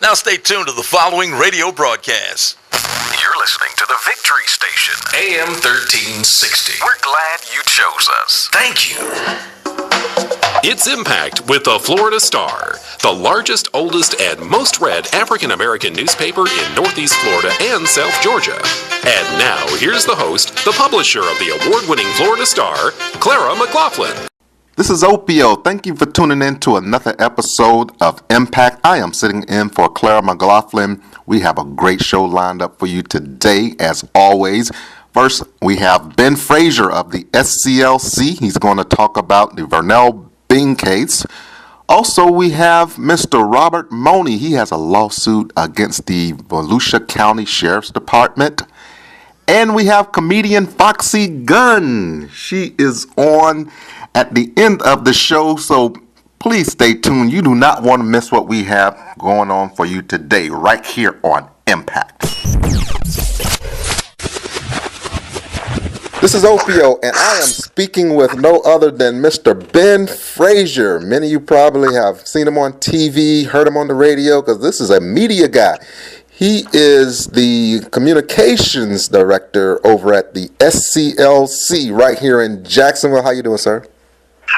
Now stay tuned to the following radio broadcast. You're listening to the Victory Station, AM 1360. We're glad you chose us. Thank you. It's Impact with the Florida Star, the largest, oldest, and most read African-American newspaper in Northeast Florida and South Georgia. And now, here's the host, the publisher of the award-winning Florida Star, Clara McLaughlin. This is Opio. Thank you for tuning in to another episode of Impact. I am sitting in for Clara McLaughlin. We have a great show lined up for you today, as always. First, we have Ben Frazier of the SCLC. He's going to talk about the Vernell Bing case. Also, we have Mr. Robert Moni. He has a lawsuit against the Volusia County Sheriff's Department. And we have comedian Foxxy Gunn. She is on at the end of the show, so please stay tuned. You do not want to miss what we have going on for you today, right here on Impact. This is Opio, and I am speaking with no other than Mr. Ben Frazier. Many of you probably have seen him on TV, heard him on the radio, because this is a media guy. He is the communications director over at the SCLC right here in Jacksonville. How you doing, sir?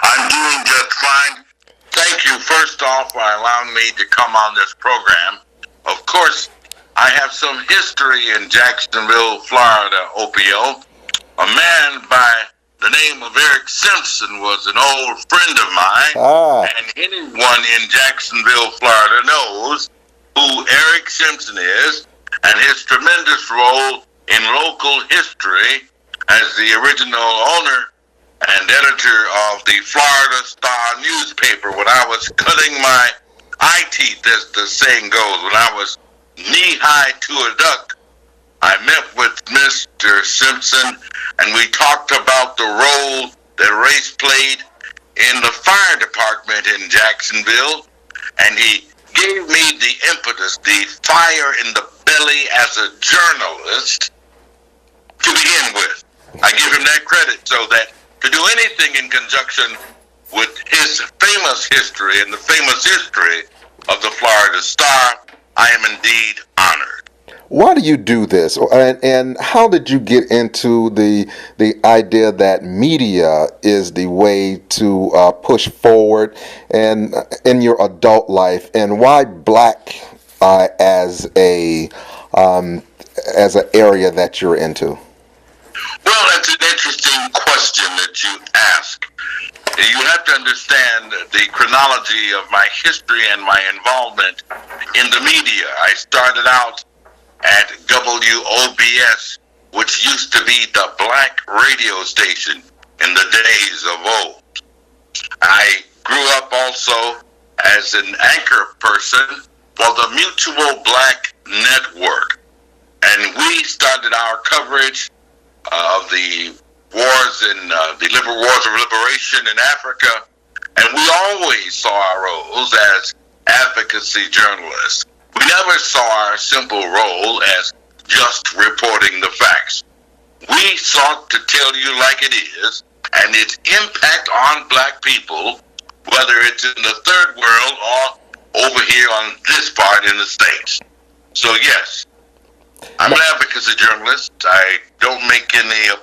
I'm doing just fine. Thank you, first off, for allowing me to come on this program. Of course, I have some history in Jacksonville, Florida, Opio. A man by the name of Eric Simpson was an old friend of mine, and anyone in Jacksonville, Florida knows who Eric Simpson is and his tremendous role in local history as the original owner and editor of the Florida Star newspaper when I was cutting my eye teeth, as the saying goes, when I was knee-high to a duck. I met with Mr. Simpson, and we talked about the role that race played in the fire department in Jacksonville, and he gave me the impetus, the fire in the belly as a journalist to begin with. I give him that credit, so that to do anything in conjunction with his famous history and the famous history of the Florida Star, I am indeed honored. Why do you do this, and how did you get into the idea that media is the way to push forward and in your adult life, and why black as an area that you're into? Well, that's an interesting question that you ask. You have to understand the chronology of my history and my involvement in the media. I started out at WOBS, which used to be the black radio station in the days of old. I grew up also as an anchor person for the Mutual Black Network, and we started our coverage of the wars in the wars of liberation in Africa, and we always saw our roles as advocacy journalists. We never saw our simple role as just reporting the facts. We sought to tell you like it is, and its impact on black people, whether it's in the third world or over here on this part in the States. So yes, I'm an advocacy journalist. I don't make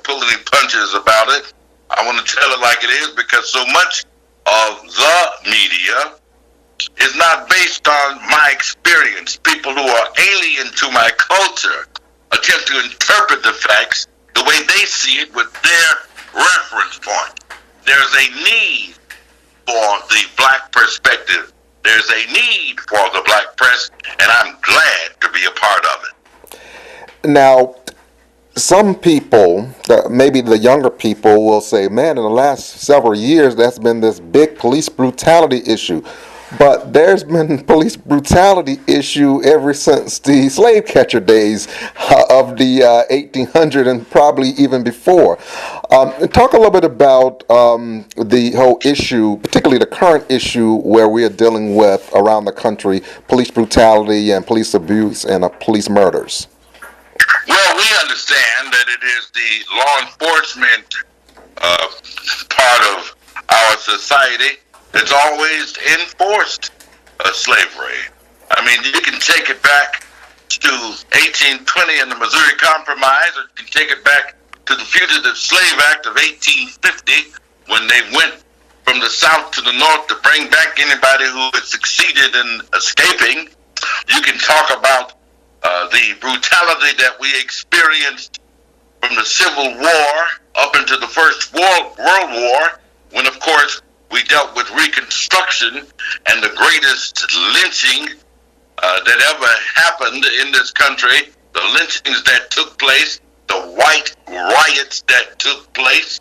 pull any punches about it. I want to tell it like it is, because so much of the media is not based on my experience. People who are alien to my culture attempt to interpret the facts the way they see it with their reference point. There's a need for the black perspective. There's a need for the black press, and I'm glad to be a part of it. Now, some people, maybe the younger people, will say, man, in the last several years, there's been this big police brutality issue. But there's been police brutality issue ever since the slave catcher days of the 1800s and probably even before. Talk a little bit about the whole issue, particularly the current issue where we are dealing with around the country, police brutality and police abuse and police murders. Well, we understand that it is the law enforcement part of our society that's always enforced slavery. I mean, you can take it back to 1820 and the Missouri Compromise, or you can take it back to the Fugitive Slave Act of 1850, when they went from the south to the north to bring back anybody who had succeeded in escaping. You can talk about the brutality that we experienced from the Civil War up into the First World War, when, of course, we dealt with Reconstruction and the greatest lynching that ever happened in this country, the lynchings that took place, the white riots that took place,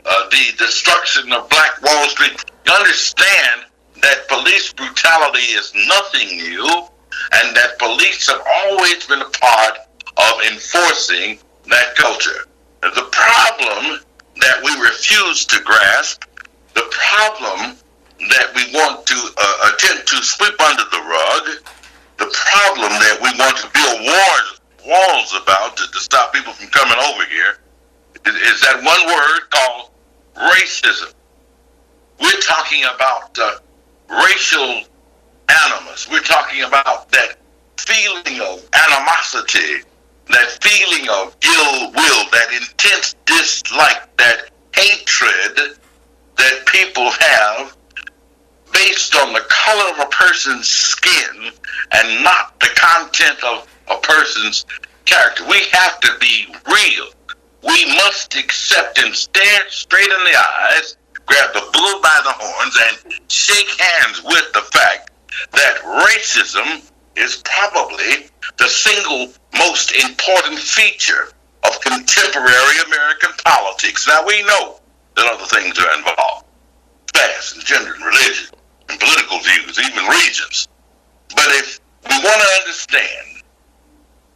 the destruction of Black Wall Street. You understand that police brutality is nothing new, and that police have always been a part of enforcing that culture. The problem that we refuse to grasp, the problem that we want to attempt to sweep under the rug, the problem that we want to build walls about to stop people from coming over here, is that one word called racism. We're talking about racial animus. We're talking about that feeling of animosity, that feeling of ill will, that intense dislike, that hatred that people have based on the color of a person's skin and not the content of a person's character. We have to be real. We must accept and stare straight in the eyes, grab the bull by the horns, and shake hands with the fact that racism is probably the single most important feature of contemporary American politics. Now, we know that other things are involved: class and gender and religion and political views, even regions. But if we want to understand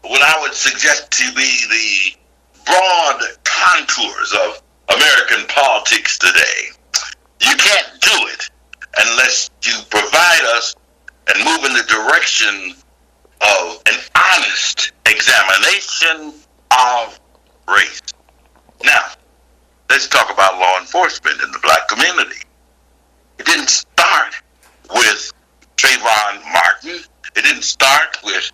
what I would suggest to be the broad contours of American politics today, you can't do it unless you provide us and move in the direction of an honest examination of race. Now, let's talk about law enforcement in the black community. It didn't start with Trayvon Martin. It didn't start with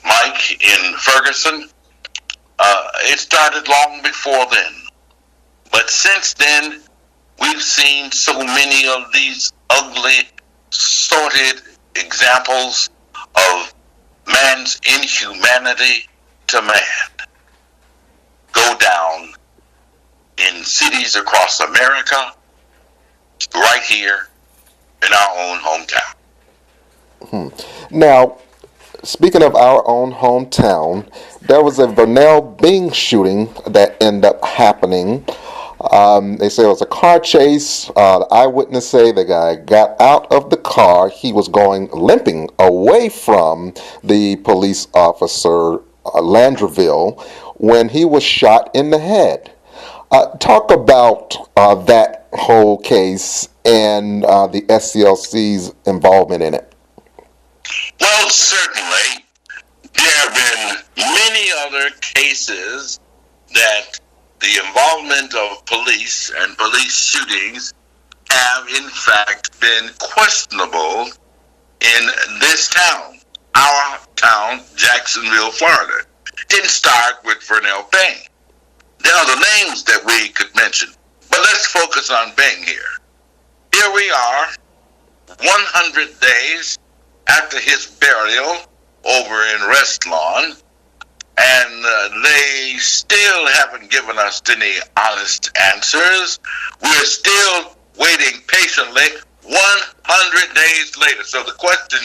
Mike in Ferguson. It started long before then. But since then, we've seen so many of these ugly, sordid examples of man's inhumanity to man go down in cities across America, right here in our own hometown. Now, speaking of our own hometown, there was a Vernell Bing shooting that ended up happening. They say it was a car chase. The eyewitness say the guy got out of the car. He was limping away from the police officer, Landreville, when he was shot in the head. Talk about that whole case and the SCLC's involvement in it. Well, certainly, there have been many other cases that the involvement of police and police shootings have, in fact, been questionable in this town, our town, Jacksonville, Florida. It didn't start with Vernell Bing. There are other names that we could mention, but let's focus on Bing here. Here we are, 100 days after his burial over in Rest Lawn, and they still haven't given us any honest answers. We're still waiting patiently 100 days later. So the question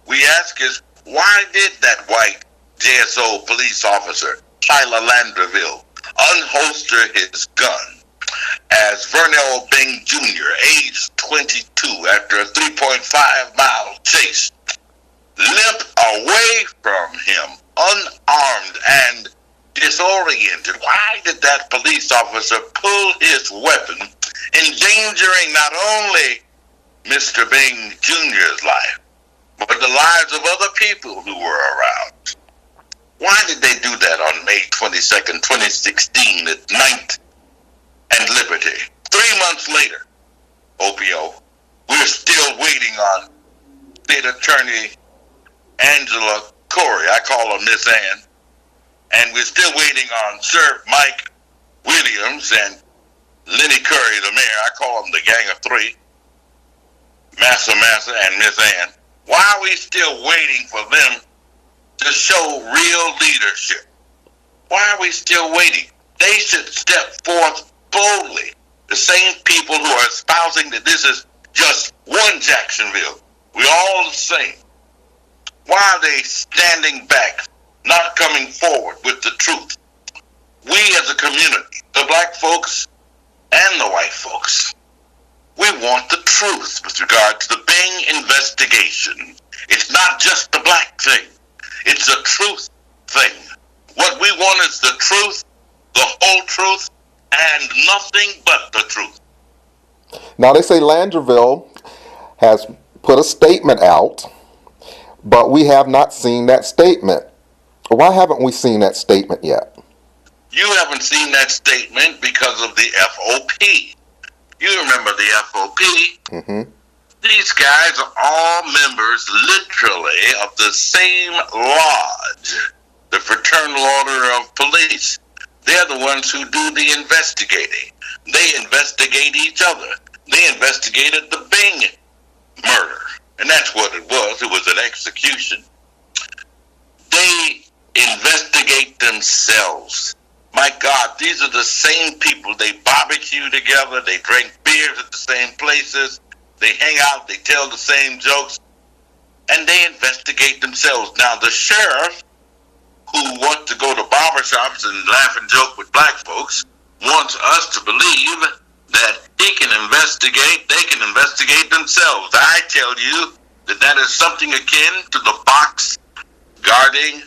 we ask is, why did that white JSO police officer, Tyler Landreville, unholster his gun as Vernell Bing Jr., age 22, after a 3.5-mile chase, limp away from him, unarmed and disoriented? Why did that police officer pull his weapon, endangering not only Mr. Bing Jr.'s life, but the lives of other people who were around? Why did they do that on May 22nd, 2016 at 9th and Liberty? 3 months later, Opio, we're still waiting on State Attorney Angela Corey. I call her Miss Ann. And we're still waiting on Sheriff Mike Williams and Lenny Curry, the mayor. I call them the Gang of Three. Massa and Miss Ann. Why are we still waiting for them to show real leadership? Why are we still waiting? They should step forth boldly. The same people who are espousing that this is just one Jacksonville. We're all the same. Why are they standing back, not coming forward with the truth? We as a community, the black folks and the white folks, we want the truth with regard to the Bing investigation. It's not just the black thing. It's a truth thing. What we want is the truth, the whole truth, and nothing but the truth. Now, they say Landreville has put a statement out, but we have not seen that statement. Why haven't we seen that statement yet? You haven't seen that statement because of the FOP. You remember the FOP? Mm-hmm. These guys are all members, literally, of the same lodge, the Fraternal Order of Police. They're the ones who do the investigating. They investigate each other. They investigated the Bing murder, and that's what it was. It was an execution. They investigate themselves. My God, these are the same people. They barbecue together. They drink beers at the same places. They hang out. They tell the same jokes. And they investigate themselves. Now, the sheriff, who wants to go to barbershops and laugh and joke with black folks, wants us to believe that he can investigate, they can investigate themselves. I tell you that that is something akin to the box guarding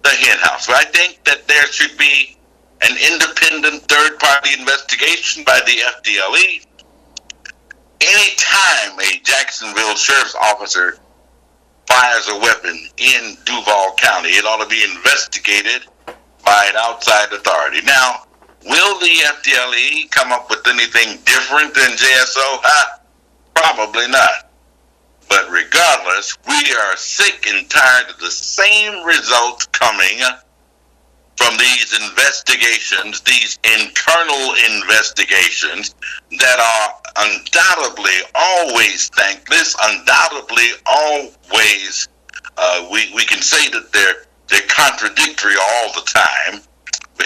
the hen house. So I think that there should be an independent third-party investigation by the FDLE. Anytime a Jacksonville sheriff's officer fires a weapon in Duval County, it ought to be investigated by an outside authority. Now, will the FDLE come up with anything different than JSO? Probably not. But regardless, we are sick and tired of the same results coming from these investigations, these internal investigations that are undoubtedly always thankless, undoubtedly always, we can say that they're contradictory all the time,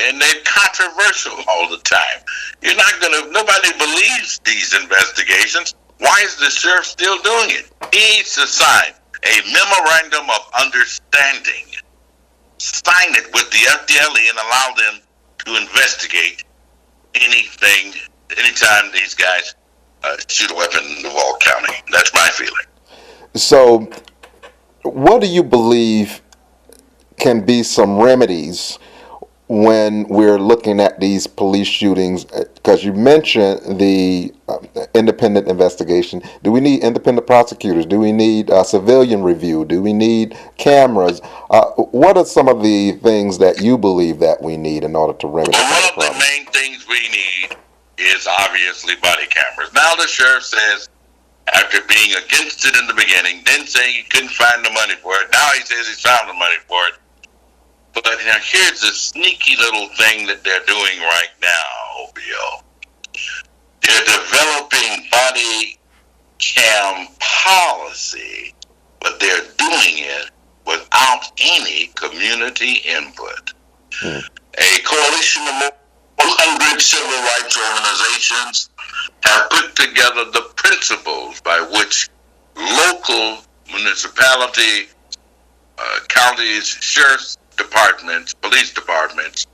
and they're controversial all the time. Nobody believes these investigations. Why is the sheriff still doing it? He needs to sign a memorandum of understanding. Sign it with the FDLE and allow them to investigate anything, anytime these guys shoot a weapon in Duval County. That's my feeling. So, what do you believe can be some remedies when we're looking at these police shootings? Because you mentioned the independent investigation. Do we need independent prosecutors? Do we need civilian review? Do we need cameras? What are some of the things that you believe that we need in order to remedy the problem? One of the main things we need is obviously body cameras. Now the sheriff says, after being against it in the beginning, then saying he couldn't find the money for it, now he says he's found the money for it. But now here's a sneaky little thing that they're doing right now, Opio. They're developing body cam policy, but they're doing it without any community input. A coalition of 100 civil rights organizations have put together the principles by which local municipality, counties, sheriff's departments, police departments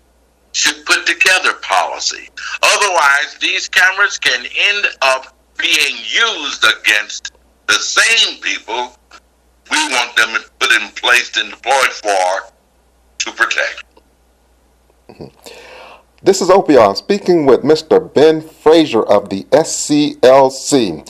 should put together policy. Otherwise, these cameras can end up being used against the same people we want them put in place and deployed for to protect. This is Opio. I'm speaking with Mr. Ben Frazier of the SCLC.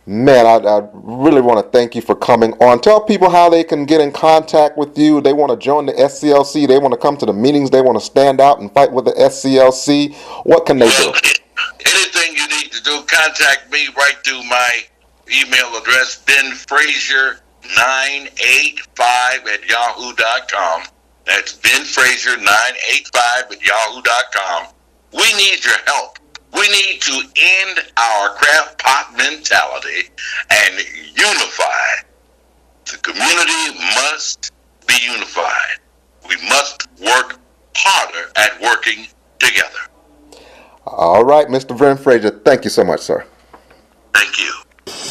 Man, I really want to thank you for coming on. Tell people how they can get in contact with you. They want to join the SCLC. They want to come to the meetings. They want to stand out and fight with the SCLC. What can they do? Anything you need to do, contact me right through my email address, benfrazier BenFrazier985@yahoo.com. That's BenFrazier985@yahoo.com. We need your help. We need to end our craft pot mentality and unify. The community must be unified. We must work harder at working together. All right, Mr. Ben Frazier, thank you so much, sir. Thank you.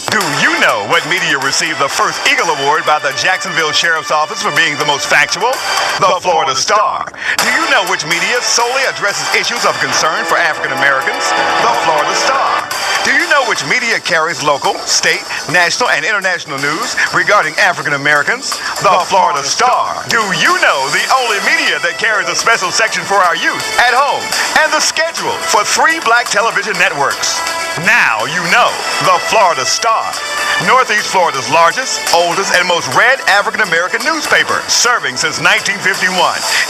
Do you know what media received the first Eagle Award by the Jacksonville Sheriff's Office for being the most factual? The Florida Star. Do you know which media solely addresses issues of concern for African Americans? The Florida Star. Do you know which media carries local, state, national, and international news regarding African Americans? The Florida Star. Do you know the only media that carries a special section for our youth at home and the schedule for 3 black television networks? Now you know the Florida Star. Northeast Florida's largest, oldest, and most read African American newspaper, serving since 1951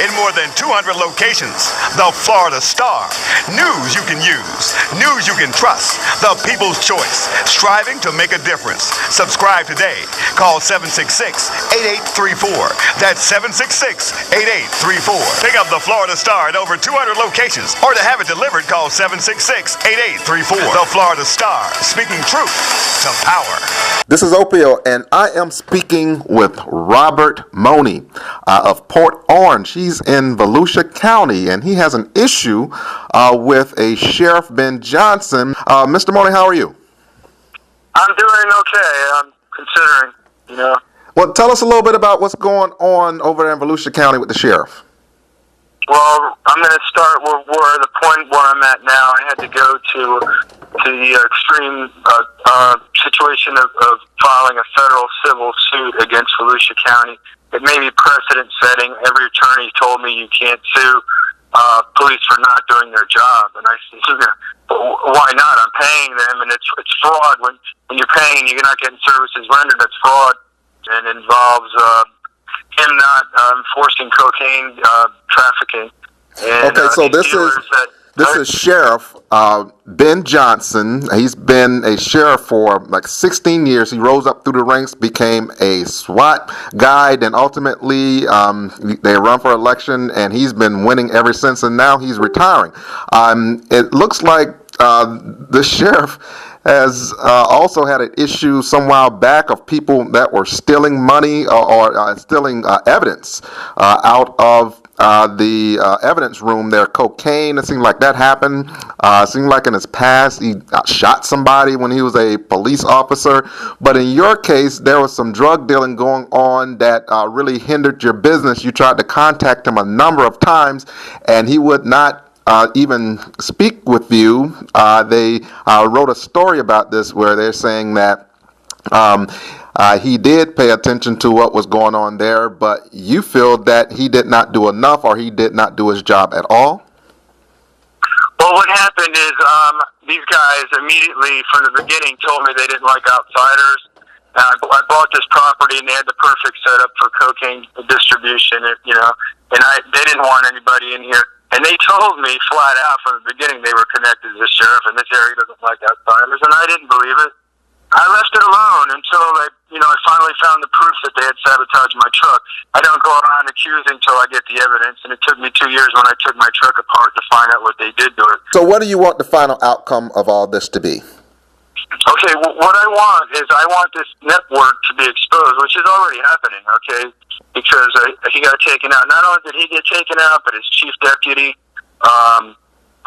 in more than 200 locations. The Florida Star. News you can use, news you can trust. The People's Choice, striving to make a difference. Subscribe today. Call 766-8834. That's 766-8834. Pick up the Florida Star at over 200 locations, or to have it delivered, call 766-8834. The Florida Star, speaking truth to power. This is Opio, and I am speaking with Robert Moni of Port Orange. He's in Volusia County, and he has an issue with a Sheriff Ben Johnson. Mr. Moni, how are you? I'm doing okay. I'm considering, Well, tell us a little bit about what's going on over there in Volusia County with the sheriff. Well, I'm going to start where the point where I'm at now. I had to go to the extreme situation of filing a federal civil suit against Volusia County. It may be precedent setting. Every attorney told me you can't sue police for not doing their job, and I said, why not? I'm paying them, and it's fraud. When you're paying, you're not getting services rendered. That's fraud, and involves him not enforcing cocaine trafficking. And, okay, so this is Sheriff Ben Johnson. He's been a sheriff for like 16 years. He rose up through the ranks, became a SWAT guy, then ultimately they run for election, and he's been winning ever since, and now he's retiring. It looks like the sheriff has also had an issue some while back of people that were stealing money or stealing evidence out of the evidence room there. Cocaine, it seemed like that happened. It seemed like in his past he shot somebody when he was a police officer. But in your case, there was some drug dealing going on that really hindered your business. You tried to contact him a number of times, and he would not even speak with you. They wrote a story about this where they're saying that he did pay attention to what was going on there, but you feel that he did not do enough, or he did not do his job at all? Well, what happened is these guys immediately from the beginning told me they didn't like outsiders. I bought this property, and they had the perfect setup for cocaine distribution, and they didn't want anybody in here. And they told me flat out from the beginning they were connected to the sheriff, and this area doesn't like outsiders, and I didn't believe it. I left it alone until I finally found the proof that they had sabotaged my truck. I don't go around accusing until I get the evidence, and it took me 2 years when I took my truck apart to find out what they did to it. So what do you want the final outcome of all this to be? Okay, what I want is this network to be exposed, which is already happening, okay? Because he got taken out. Not only did he get taken out, but his chief deputy,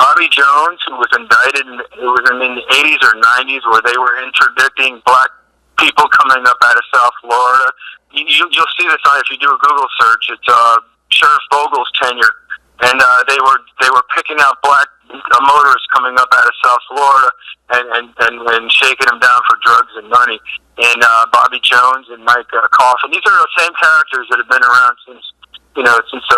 Bobby Jones, who was indicted, it was in the 80s or 90s, where they were interdicting black people coming up out of South Florida. You'll see this if you do a Google search. It's Sheriff Vogel's tenure, and they were picking out black motorists coming up out of South Florida and shaking them down for drugs and money. And Bobby Jones and Mike Coffin. These are the same characters that have been around since the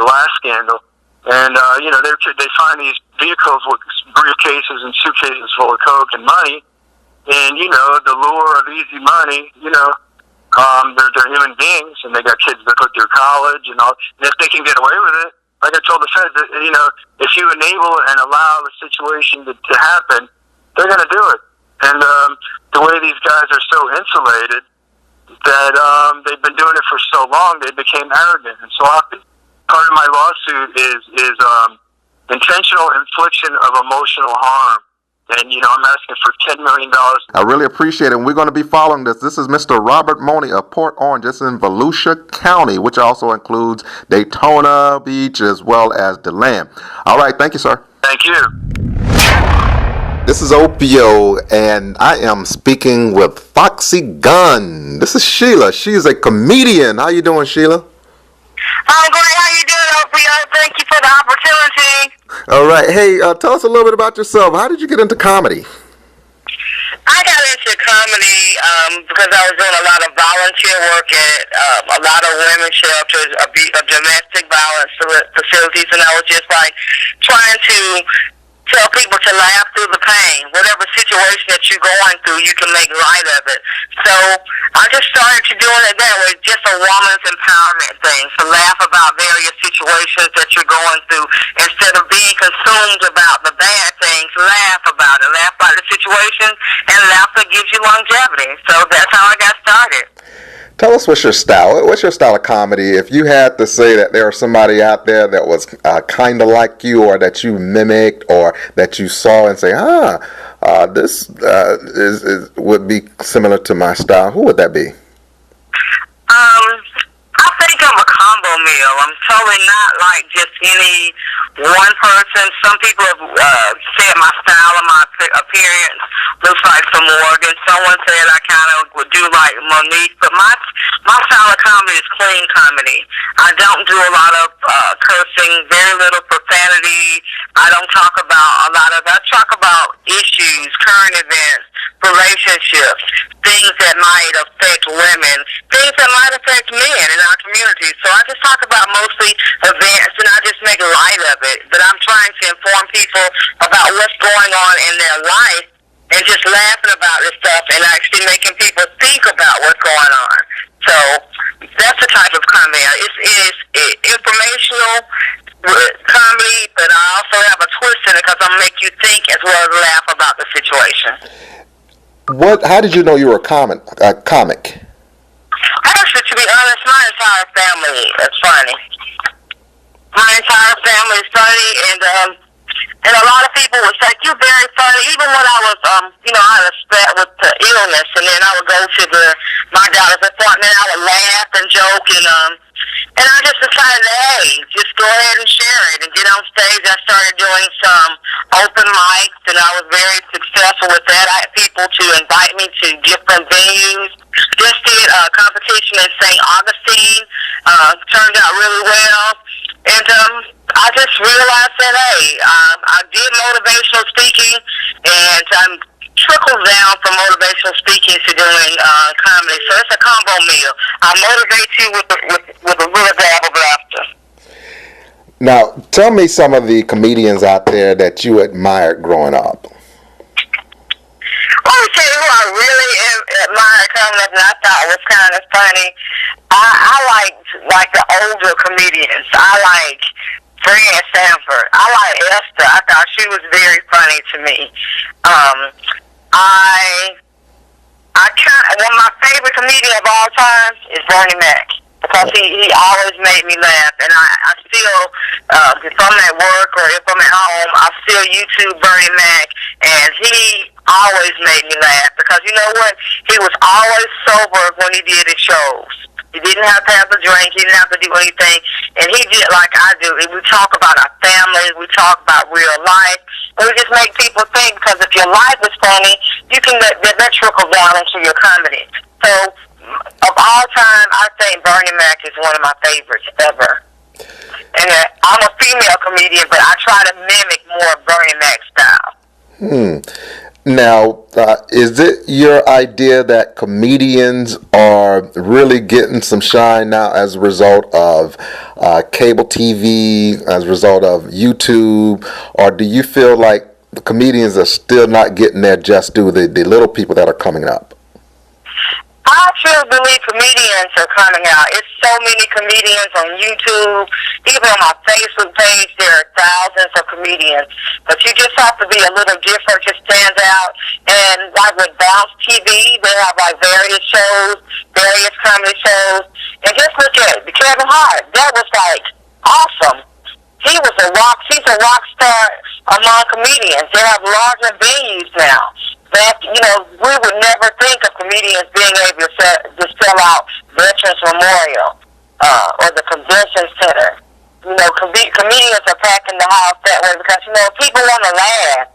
last scandal. And they find these vehicles with briefcases and suitcases full of coke and money. And the lure of easy money. They're human beings, and they got kids that put through college and all. And if they can get away with it, like I told the feds, if you enable and allow the situation to happen, they're going to do it. And the way these guys are so insulated, that they've been doing it for so long, they became arrogant. And so part of my lawsuit is intentional infliction of emotional harm. And, I'm asking for $10 million. I really appreciate it. And we're going to be following this. This is Mr. Robert Moni of Port Orange. It's in Volusia County, which also includes Daytona Beach as well as DeLand. All right. Thank you, sir. Thank you. This is Opio, and I am speaking with Foxxy Gunn. This is Sheila. She's a comedian. How you doing, Sheila? I'm great. How you doing, Opio? Thank you for the opportunity. All right. Hey, tell us a little bit about yourself. How did you get into comedy? I got into comedy because I was doing a lot of volunteer work at a lot of women's shelters, domestic violence facilities, and I was just like trying to tell people to laugh through the pain. Whatever situation that you're going through, you can make light of it. So I just started to doing it that way, just a woman's empowerment thing, to laugh about various situations that you're going through. Instead of being consumed about the bad things, laugh about it. Laugh about the situation, and laughter gives you longevity. So that's how I got started. Tell us what's your style. What's your style of comedy? If you had to say that there was somebody out there that was kind of like you, or that you mimicked, or that you saw and say, this would be similar to my style, who would that be? I think I'm a combo meal. I'm totally not like just any one person. Some people have said my style and my appearance looks like some Morgan. Someone said I kind of would do like Monique, but my style of comedy is clean comedy. I don't do a lot of cursing, very little profanity. I don't talk about I talk about issues, current events, relationships, things that might affect women, things that might affect men in our community. So I just talk about mostly events, and I just make light of it. But I'm trying to inform people about what's going on in their life, and just laughing about this stuff, and actually making people think about what's going on. So that's the type of comedy. It's informational comedy, but I also have a twist in it because I'll make you think as well as laugh about the situation. How did you know you were a comic? Actually, to be honest, my entire family is funny. My entire family is funny, and a lot of people would say, "You're very funny." Even when I was, I had a spat with the illness, and then I would go to my doctor's appointment. I would laugh and joke, and I just decided, hey, just go ahead and share it and get on stage. I started doing some open mics, and I was very successful with that. I had people to invite me to different venues. Just did a competition in St. Augustine. Turned out really well. And I just realized that, hey, I did motivational speaking, and I'm trickled down from motivational speaking to doing comedy. So it's a combo meal. I motivate you with a little dab of laughter. Now, tell me some of the comedians out there that you admired growing up. Let me tell you who I really admired coming up, and I thought was kind of funny. I like the older comedians. I like Fred Sanford. I like Esther. I thought she was very funny to me. One of my favorite comedians of all time is Bernie Mac, because he always made me laugh, and I still, if I'm at work or if I'm at home, I still YouTube Bernie Mac, and he always made me laugh, because you know what? He was always sober when he did his shows. He didn't have to have a drink. He didn't have to do anything. And he did like I do. We talk about our families. We talk about real life. And we just make people think, because if your life is funny, you can let that trickle down into your comedy. So, of all time, I think Bernie Mac is one of my favorites ever. And I'm a female comedian, but I try to mimic more Bernie Mac style. Now, is it your idea that comedians are really getting some shine now as a result of cable TV, as a result of YouTube, or do you feel like the comedians are still not getting their just due, the little people that are coming up? I truly believe comedians are coming out. It's so many comedians on YouTube. Even on my Facebook page, there are thousands of comedians. But you just have to be a little different to stand out. And like with Bounce TV, they have like various shows. various comedy shows. And just look at Kevin Hart. That was like awesome. He's a rock star among comedians. They have larger venues now. That, we would never think of comedians being able to sell out Veterans Memorial or the Convention Center. Comedians are packing the house that way because, people want to laugh.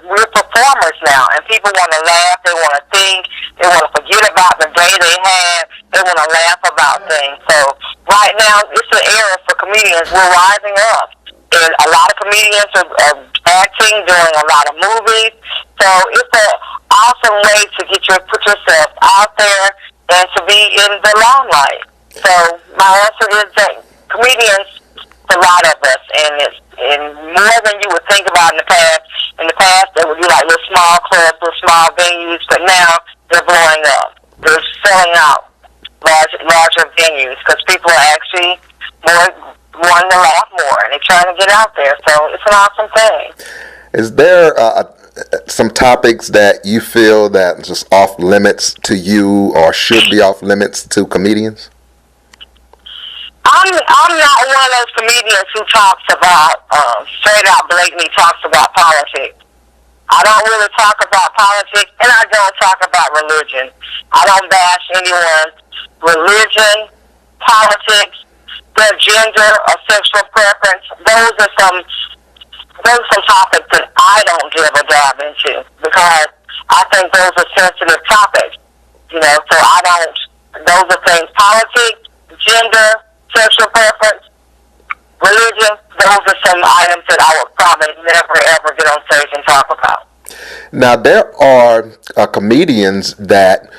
We're performers now, and people want to laugh. They want to think. They want to forget about the day they had. They want to laugh about things. So right now, it's an era for comedians. We're rising up, and a lot of comedians are acting, doing a lot of movies. So it's an awesome way to put yourself out there and to be in the limelight. So my answer is that comedians, a lot of us, and more than you would think about in the past. In the past, they would be like little small clubs, little small venues, but now they're blowing up. They're selling out larger venues because people are actually wanting to laugh more, and they're trying to get out there. So it's an awesome thing. Is there some topics that you feel that just off limits to you or should be off limits to comedians? I'm not one of those comedians who talks about, straight out blatantly talks about politics. I don't really talk about politics, and I don't talk about religion. I don't bash anyone's religion, politics, their gender, or sexual preference. Those are some topics that I don't give a dab into because I think those are sensitive topics. So those are things, politics, gender, sexual preference, religion, those are some items that I would probably never, ever get on stage and talk about. Now, there are comedians that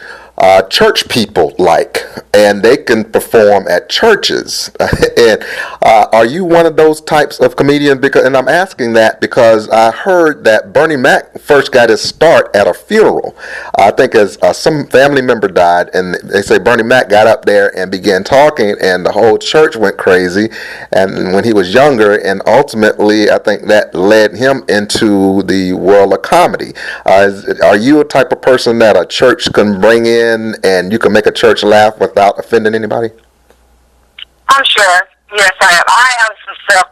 church people like, and they can perform at churches. And are you one of those types of comedians? And I'm asking that because I heard that Bernie Mac first got his start at a funeral. I think as some family member died, and they say Bernie Mac got up there and began talking, and the whole church went crazy. And when he was younger, and ultimately, I think that led him into the world of comedy. Are you a type of person that a church can bring in and you can make a church laugh without offending anybody? I'm sure. Yes, I am. I have some stuff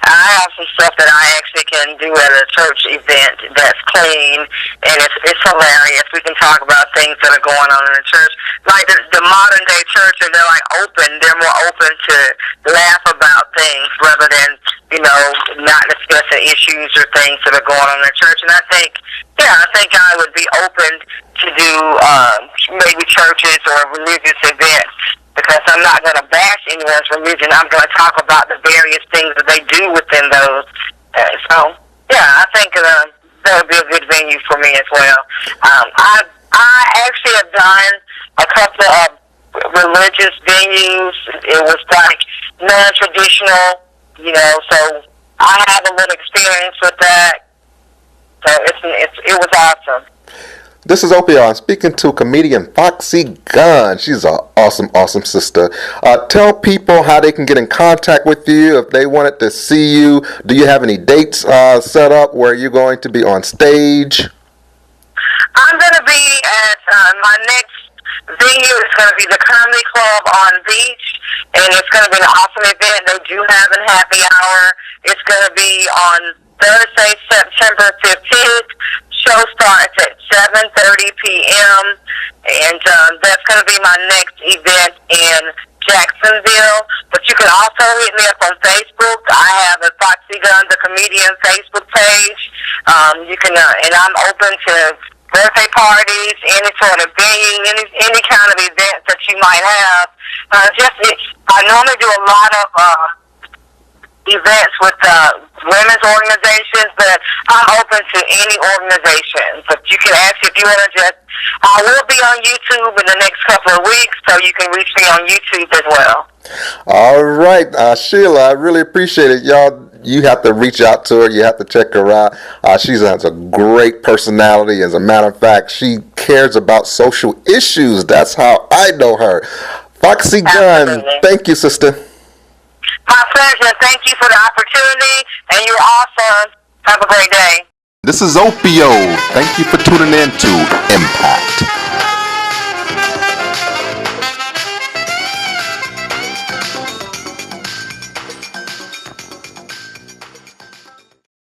I have some stuff that I actually can do at a church event that's clean, and it's hilarious. We can talk about things that are going on in the church. Like the modern day church, and they're like open. They're more open to laugh about things rather than, not discussing issues or things that are going on in the church. And I think I would be open to do maybe churches or religious events, because I'm not going to bash anyone's religion. I'm going to talk about the various things that they do within those. I think that would be a good venue for me as well. I actually have done a couple of religious venues. It was like non-traditional, so I have a little experience with that. So it was awesome. This is Opio. I'm speaking to comedian Foxxy Gunn. She's an awesome sister. Tell people how they can get in contact with you if they wanted to see you. Do you have any dates set up where you're going to be on stage? I'm going to be at my next venue. It's going to be the Comedy Club on Beach, and it's going to be an awesome event. They do have a happy hour. It's going to be on Thursday, September 15th. Show starts at 7:30 p.m. and that's going to be my next event in Jacksonville. But you can also hit me up on Facebook. I have a Foxxy Gunn, the comedian Facebook page. You can, and I'm open to birthday parties, any sort of venue, any kind of event that you might have. I normally do a lot of events with women's organizations, but I'm open to any organization. But you can actually, if you want to I will be on YouTube in the next couple of weeks, so you can reach me on YouTube as well. All right, Sheila, I really appreciate it. Y'all, you have to reach out to her. You have to check her out. She has a great personality. As a matter of fact, she cares about social issues. That's how I know her. Foxxy Gunn, thank you, sister. My pleasure. Thank you for the opportunity, and you're awesome. Have a great day. This is Opio. Thank you for tuning in to Impact.